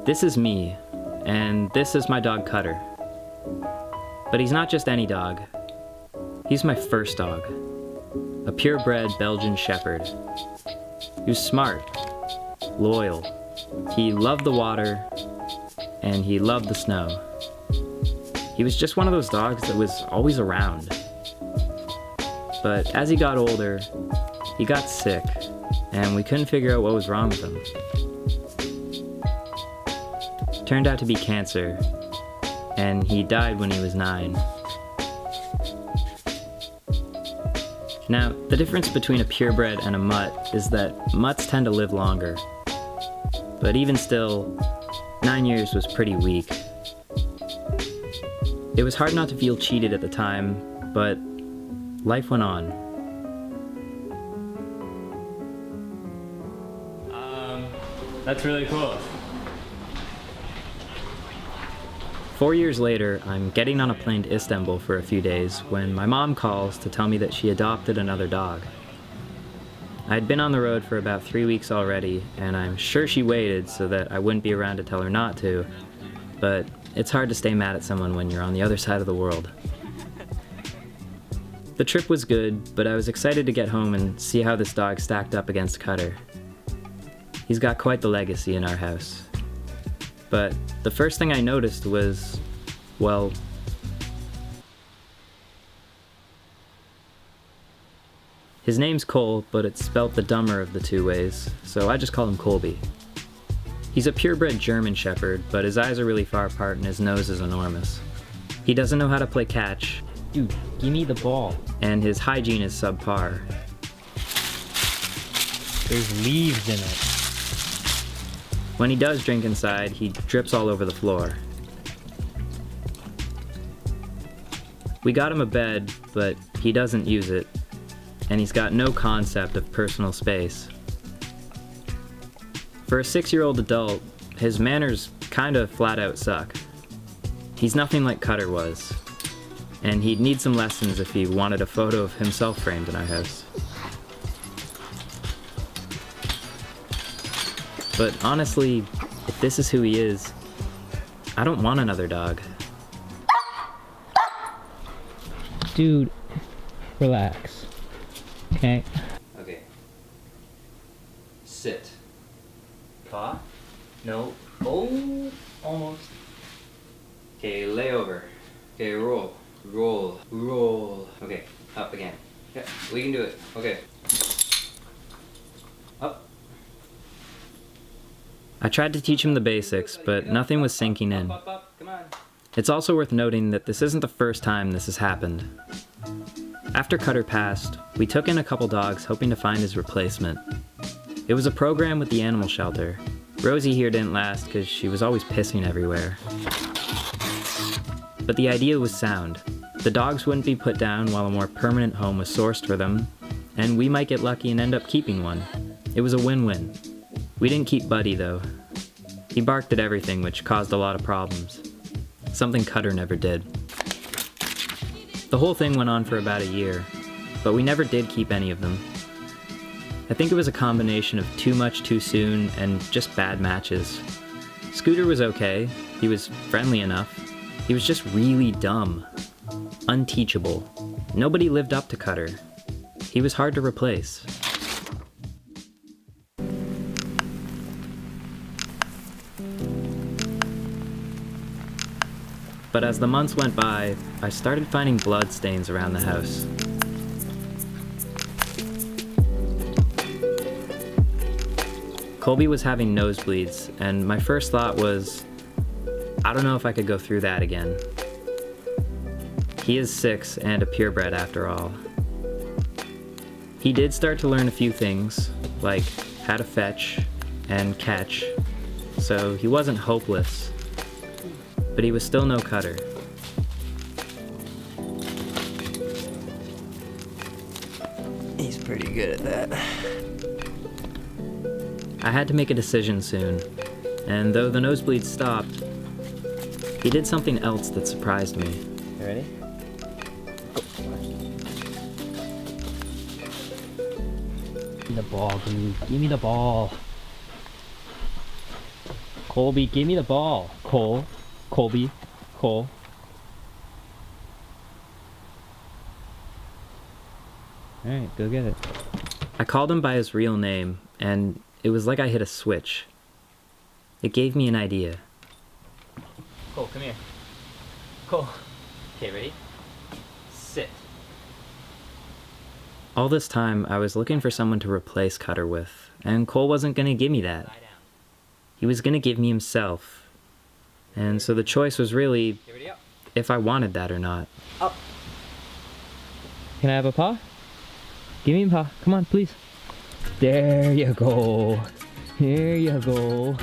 This is me, and this is my dog Cutter. But he's not just any dog. He's my first dog. A purebred Belgian Shepherd. He was smart, loyal. He loved the water, and he loved the snow. He was just one of those dogs that was always around. But as he got older, he got sick, and we couldn't figure out what was wrong with him. Turned out to be cancer, and he died when he was 9. Now, the difference between a purebred and a mutt is that mutts tend to live longer. But even still, 9 years was pretty weak. It was hard not to feel cheated at the time, but life went on. That's really cool. 4 years later, I'm getting on a plane to Istanbul for a few days when my mom calls to tell me that she adopted another dog. I'd been on the road for about 3 weeks already, and I'm sure she waited so that I wouldn't be around to tell her not to, but it's hard to stay mad at someone when you're on the other side of the world. The trip was good, but I was excited to get home and see how this dog stacked up against Cutter. He's got quite the legacy in our house. But the first thing I noticed was, well, his name's Cole, but it's spelt the dumber of the two ways, so I just call him Colby. He's a purebred German Shepherd, but his eyes are really far apart and his nose is enormous. He doesn't know how to play catch. Dude, give me the ball. And his hygiene is subpar. There's leaves in it. When he does drink inside, he drips all over the floor. We got him a bed, but he doesn't use it, and he's got no concept of personal space. For a 6-year-old adult, his manners kinda flat out suck. He's nothing like Cutter was, and he'd need some lessons if he wanted a photo of himself framed in our house. But honestly, if this is who he is, I don't want another dog. Dude, relax. Okay? Okay. Sit. Paw? No. Oh, almost. Okay, lay over. Okay, roll. Roll. Roll. Okay, up again. Yeah, we can do it. Okay. Up. I tried to teach him the basics, but nothing was sinking in. Come on. It's also worth noting that this isn't the first time this has happened. After Cutter passed, we took in a couple dogs hoping to find his replacement. It was a program with the animal shelter. Rosie here didn't last because she was always pissing everywhere. But the idea was sound. The dogs wouldn't be put down while a more permanent home was sourced for them, and we might get lucky and end up keeping one. It was a win-win. We didn't keep Buddy though. He barked at everything, which caused a lot of problems. Something Cutter never did. The whole thing went on for about a year, but we never did keep any of them. I think it was a combination of too much too soon and just bad matches. Scooter was okay, he was friendly enough. He was just really dumb. Unteachable. Nobody lived up to Cutter. He was hard to replace. But as the months went by, I started finding blood stains around the house. Colby was having nosebleeds, and my first thought was, I don't know if I could go through that again. He is 6 and a purebred after all. He did start to learn a few things, like how to fetch and catch, so he wasn't hopeless. But he was still no Cutter. He's pretty good at that. I had to make a decision soon, and though the nosebleeds stopped, he did something else that surprised me. You ready? Give me the ball, dude. Give me the ball. Colby, give me the ball. Cole. Colby. Cole. Alright, go get it. I called him by his real name, and it was like I hit a switch. It gave me an idea. Cole, come here. Cole. Okay, ready? Sit. All this time, I was looking for someone to replace Cutter with, and Cole wasn't gonna give me that. Lie down. He was gonna give me himself. And so the choice was really Okay, ready up. if I wanted that or not. Can I have a paw? Give me a paw. Come on, please. There you go. Here you go.